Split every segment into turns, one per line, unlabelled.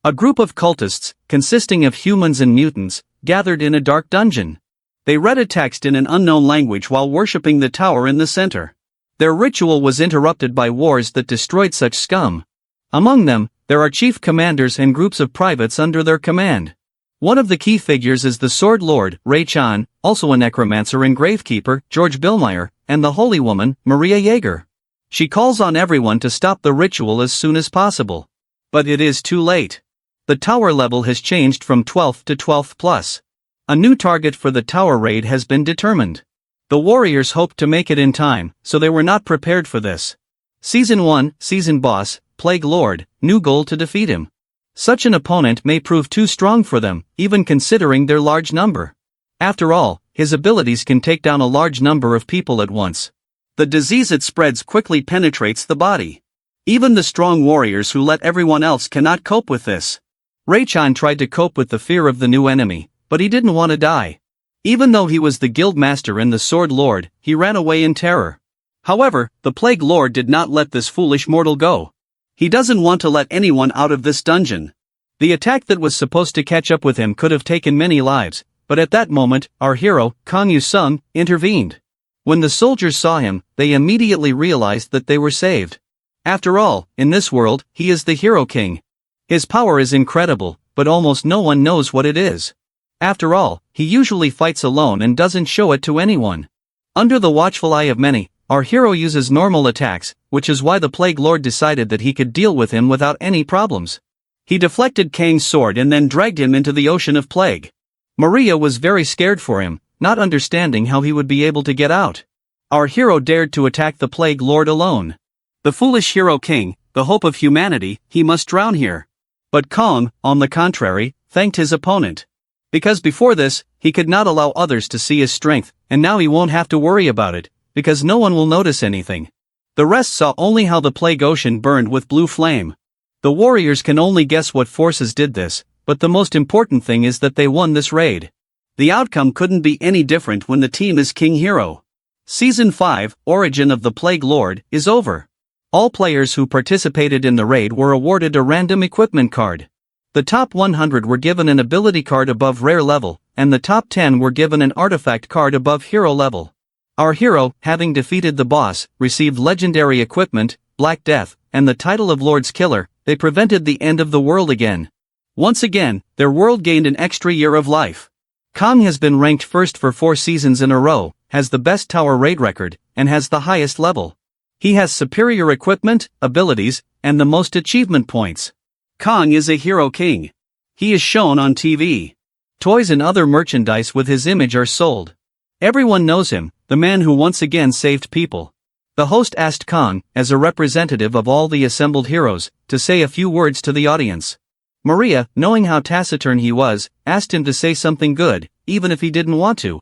A group of cultists, consisting of humans and mutants, gathered in a dark dungeon. They read a text in an unknown language while worshipping the tower in the center. Their ritual was interrupted by wars that destroyed such scum. Among them, there are chief commanders and groups of privates under their command. One of the key figures is the Sword Lord, Ray Chan, also a necromancer and gravekeeper, George Billmeyer, and the Holy Woman, Maria Yeager. She calls on everyone to stop the ritual as soon as possible. But it is too late. The tower level has changed from 12th to 12th plus. A new target for the tower raid has been determined. The warriors hoped to make it in time, so they were not prepared for this. Season 1, Season Boss, Plague Lord, new goal to defeat him. Such an opponent may prove too strong for them, even considering their large number. After all, his abilities can take down a large number of people at once. The disease it spreads quickly penetrates the body. Even the strong warriors who let everyone else cannot cope with this. Ray-chan tried to cope with the fear of the new enemy, but he didn't want to die. Even though he was the guild master and the sword lord, he ran away in terror. However, the plague lord did not let this foolish mortal go. He doesn't want to let anyone out of this dungeon. The attack that was supposed to catch up with him could have taken many lives, but at that moment, our hero, Kang Yu-sung, intervened. When the soldiers saw him, they immediately realized that they were saved. After all, in this world, he is the hero king. His power is incredible, but almost no one knows what it is. After all, he usually fights alone and doesn't show it to anyone. Under the watchful eye of many, our hero uses normal attacks, which is why the Plague Lord decided that he could deal with him without any problems. He deflected Kang's sword and then dragged him into the ocean of plague. Maria was very scared for him, not understanding how he would be able to get out. Our hero dared to attack the Plague Lord alone. The foolish hero king, the hope of humanity, he must drown here. But Kang, on the contrary, thanked his opponent. Because before this, he could not allow others to see his strength, and now he won't have to worry about it, because no one will notice anything. The rest saw only how the plague ocean burned with blue flame. The warriors can only guess what forces did this, but the most important thing is that they won this raid. The outcome couldn't be any different when the team is King Hero. Season 5, Origin of the Plague Lord, is over. All players who participated in the raid were awarded a random equipment card. The top 100 were given an ability card above rare level, and the top 10 were given an artifact card above hero level. Our hero, having defeated the boss, received legendary equipment, Black Death, and the title of Lord's Killer. They prevented the end of the world again. Once again, their world gained an extra year of life. Kang has been ranked first for 4 seasons in a row, has the best tower raid record, and has the highest level. He has superior equipment, abilities, and the most achievement points. Kang is a hero king. He is shown on TV. Toys and other merchandise with his image are sold. Everyone knows him, the man who once again saved people. The host asked Kang, as a representative of all the assembled heroes, to say a few words to the audience. Maria, knowing how taciturn he was, asked him to say something good, even if he didn't want to.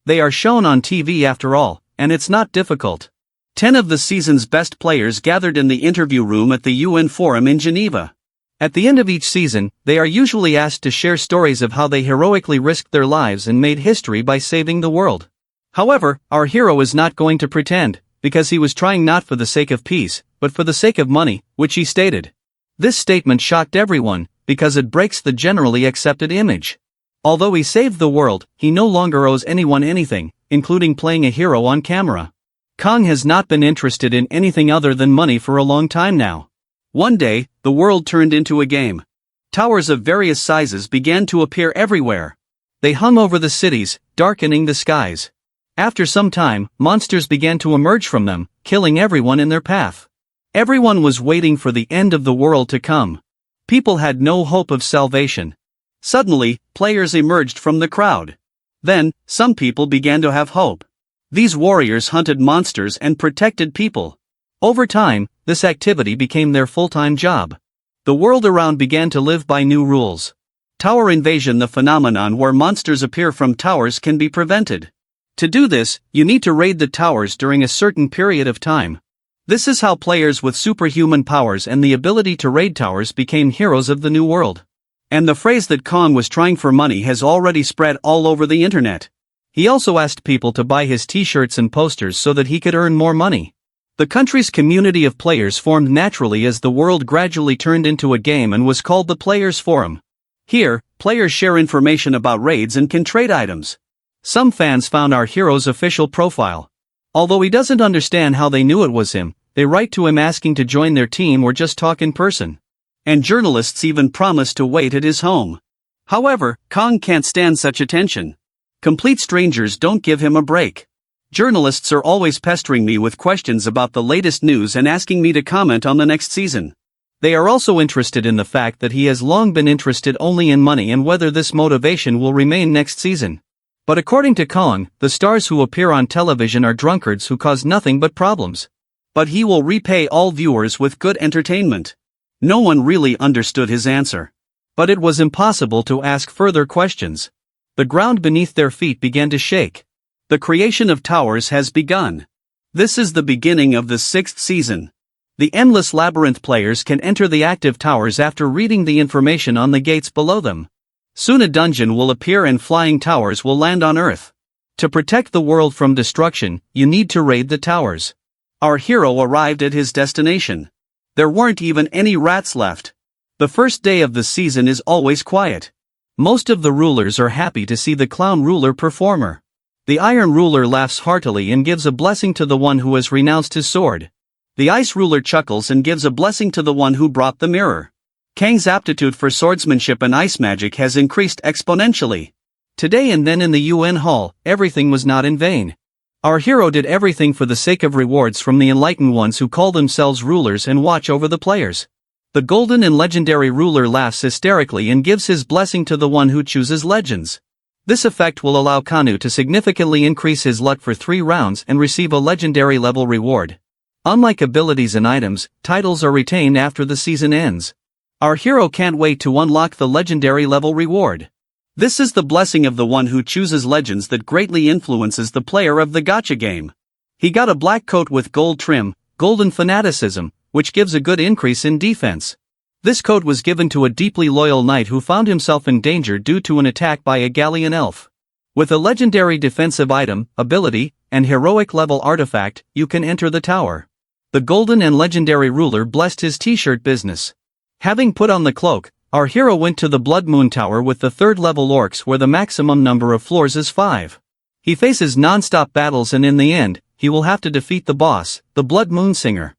They are shown on TV after all, and it's not difficult. 10 of the season's best players gathered in the interview room at the UN Forum in Geneva. At the end of each season, they are usually asked to share stories of how they heroically risked their lives and made history by saving the world. However, our hero is not going to pretend, because he was trying not for the sake of peace, but for the sake of money, which he stated. This statement shocked everyone, because it breaks the generally accepted image. Although he saved the world, he no longer owes anyone anything, including playing a hero on camera. Kang has not been interested in anything other than money for a long time now. One day, the world turned into a game. Towers of various sizes began to appear everywhere. They hung over the cities, darkening the skies. After some time, monsters began to emerge from them, killing everyone in their path. Everyone was waiting for the end of the world to come. People had no hope of salvation. Suddenly, players emerged from the crowd. Then, some people began to have hope. These warriors hunted monsters and protected people. Over time, this activity became their full-time job. The world around began to live by new rules. Tower invasion, the phenomenon where monsters appear from towers, can be prevented. To do this, you need to raid the towers during a certain period of time. This is how players with superhuman powers and the ability to raid towers became heroes of the new world. And the phrase that Kang was trying for money has already spread all over the internet. He also asked people to buy his t-shirts and posters so that he could earn more money. The country's community of players formed naturally as the world gradually turned into a game and was called the Players' Forum. Here, players share information about raids and can trade items. Some fans found our hero's official profile. Although he doesn't understand how they knew it was him, they write to him asking to join their team or just talk in person. And journalists even promised to wait at his home. However, Kong can't stand such attention. Complete strangers don't give him a break. Journalists are always pestering me with questions about the latest news and asking me to comment on the next season. They are also interested in the fact that he has long been interested only in money and whether this motivation will remain next season. But according to Kong, the stars who appear on television are drunkards who cause nothing but problems. But he will repay all viewers with good entertainment. No one really understood his answer. But it was impossible to ask further questions. The ground beneath their feet began to shake. The creation of towers has begun. This is the beginning of the 6th season. The endless labyrinth players can enter the active towers after reading the information on the gates below them. Soon a dungeon will appear and flying towers will land on Earth. To protect the world from destruction, you need to raid the towers. Our hero arrived at his destination. There weren't even any rats left. The first day of the season is always quiet. Most of the rulers are happy to see the clown ruler performer. The Iron Ruler laughs heartily and gives a blessing to the one who has renounced his sword. The Ice Ruler chuckles and gives a blessing to the one who brought the mirror. Kang's aptitude for swordsmanship and ice magic has increased exponentially. Today and then in the UN Hall, everything was not in vain. Our hero did everything for the sake of rewards from the enlightened ones who call themselves rulers and watch over the players. The golden and legendary ruler laughs hysterically and gives his blessing to the one who chooses legends. This effect will allow Kanu to significantly increase his luck for 3 rounds and receive a legendary level reward. Unlike abilities and items, titles are retained after the season ends. Our hero can't wait to unlock the legendary level reward. This is the blessing of the one who chooses legends that greatly influences the player of the gacha game. He got a black coat with gold trim, golden fanaticism, which gives a good increase in defense. This coat was given to a deeply loyal knight who found himself in danger due to an attack by a Gallian elf. With a legendary defensive item, ability, and heroic level artifact, you can enter the tower. The golden and legendary ruler blessed his t-shirt business. Having put on the cloak, our hero went to the Blood Moon Tower with the 3rd level orcs where the maximum number of floors is 5. He faces non-stop battles and in the end, he will have to defeat the boss, the Blood Moon Singer.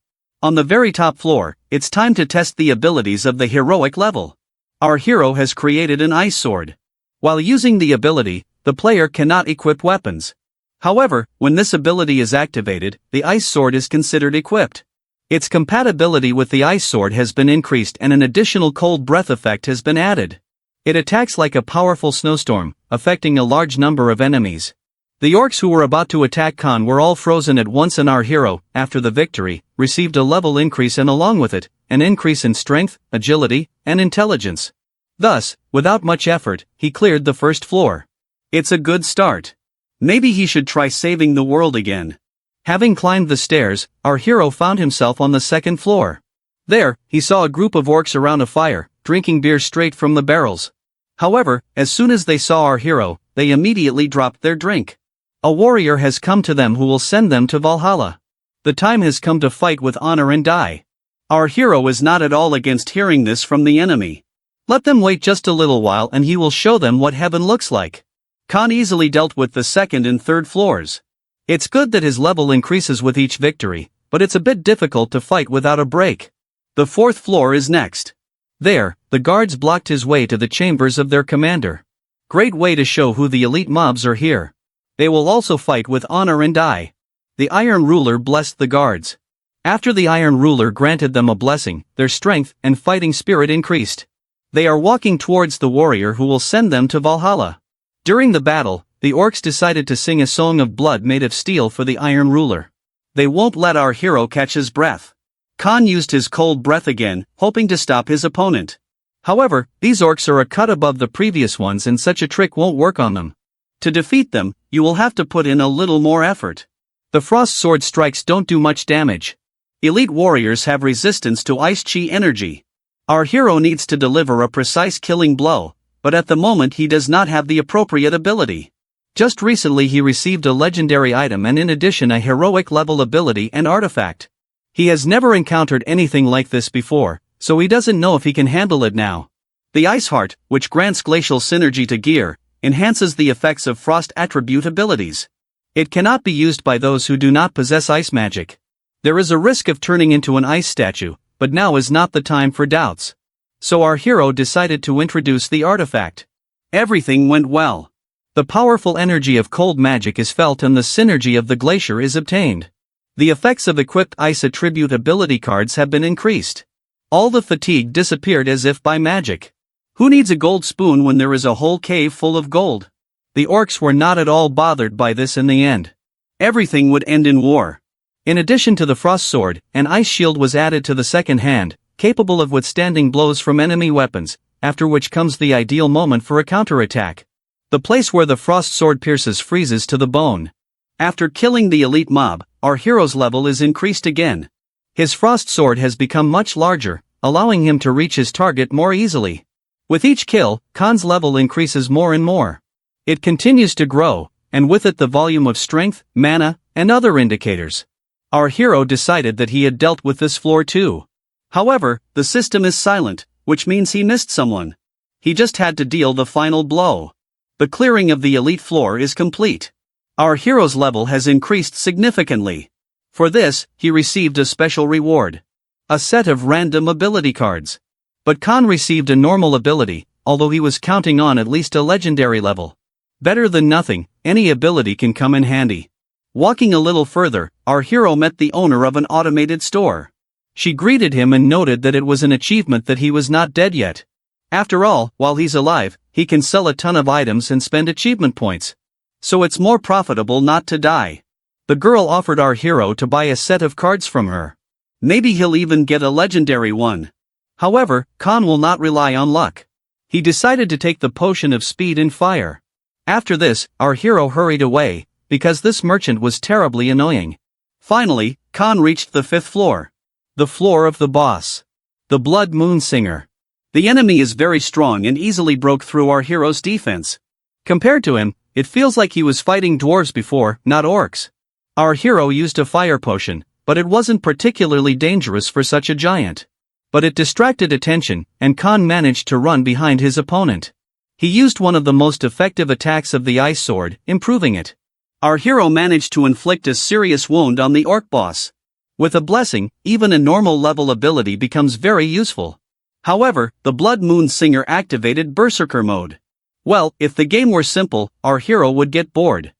On the very top floor, it's time to test the abilities of the heroic level. Our hero has created an ice sword. While using the ability, the player cannot equip weapons. However, when this ability is activated, the ice sword is considered equipped. Its compatibility with the ice sword has been increased and an additional cold breath effect has been added. It attacks like a powerful snowstorm, affecting a large number of enemies. The orcs who were about to attack Khan were all frozen at once and our hero, after the victory, received a level increase and along with it, an increase in strength, agility, and intelligence. Thus, without much effort, he cleared the first floor. It's a good start. Maybe he should try saving the world again. Having climbed the stairs, our hero found himself on the 2nd floor. There, he saw a group of orcs around a fire, drinking beer straight from the barrels. However, as soon as they saw our hero, they immediately dropped their drink. A warrior has come to them who will send them to Valhalla. The time has come to fight with honor and die. Our hero is not at all against hearing this from the enemy. Let them wait just a little while and he will show them what heaven looks like. Khan easily dealt with the 2nd and 3rd floors. It's good that his level increases with each victory, but it's a bit difficult to fight without a break. The 4th floor is next. There, the guards blocked his way to the chambers of their commander. Great way to show who the elite mobs are here. They will also fight with honor and die. The Iron Ruler blessed the guards. After the Iron Ruler granted them a blessing, their strength and fighting spirit increased. They are walking towards the warrior who will send them to Valhalla. During the battle, the orcs decided to sing a song of blood made of steel for the Iron Ruler. They won't let our hero catch his breath. Khan used his cold breath again, hoping to stop his opponent. However, these orcs are a cut above the previous ones and such a trick won't work on them. To defeat them, you will have to put in a little more effort. The frost sword strikes don't do much damage. Elite warriors have resistance to ice chi energy. Our hero needs to deliver a precise killing blow, but at the moment he does not have the appropriate ability. Just recently he received a legendary item and in addition a heroic level ability and artifact. He has never encountered anything like this before, so he doesn't know if he can handle it now. The Ice Heart, which grants glacial synergy to gear, enhances the effects of frost attribute abilities. It cannot be used by those who do not possess ice magic. There is a risk of turning into an ice statue, but now is not the time for doubts. So our hero decided to introduce the artifact. Everything went well. The powerful energy of cold magic is felt and the synergy of the glacier is obtained. The effects of equipped ice attribute ability cards have been increased. All the fatigue disappeared as if by magic. Who needs a gold spoon when there is a whole cave full of gold? The orcs were not at all bothered by this in the end. Everything would end in war. In addition to the frost sword, an ice shield was added to the second hand, capable of withstanding blows from enemy weapons, after which comes the ideal moment for a counterattack. The place where the frost sword pierces freezes to the bone. After killing the elite mob, our hero's level is increased again. His frost sword has become much larger, allowing him to reach his target more easily. With each kill, Khan's level increases more and more. It continues to grow, and with it the volume of strength, mana, and other indicators. Our hero decided that he had dealt with this floor too. However, the system is silent, which means he missed someone. He just had to deal the final blow. The clearing of the elite floor is complete. Our hero's level has increased significantly. For this, he received a special reward. A set of random ability cards. But Khan received a normal ability, although he was counting on at least a legendary level. Better than nothing, any ability can come in handy. Walking a little further, our hero met the owner of an automated store. She greeted him and noted that it was an achievement that he was not dead yet. After all, while he's alive, he can sell a ton of items and spend achievement points. So it's more profitable not to die. The girl offered our hero to buy a set of cards from her. Maybe he'll even get a legendary one. However, Khan will not rely on luck. He decided to take the potion of speed and fire. After this, our hero hurried away, because this merchant was terribly annoying. Finally, Khan reached the 5th floor. The floor of the boss. The Blood Moon Singer. The enemy is very strong and easily broke through our hero's defense. Compared to him, it feels like he was fighting dwarves before, not orcs. Our hero used a fire potion, but it wasn't particularly dangerous for such a giant. But it distracted attention, and Khan managed to run behind his opponent. He used one of the most effective attacks of the ice sword, improving it. Our hero managed to inflict a serious wound on the orc boss. With a blessing, even a normal level ability becomes very useful. However, the Blood Moon Singer activated Berserker mode. Well, if the game were simple, our hero would get bored.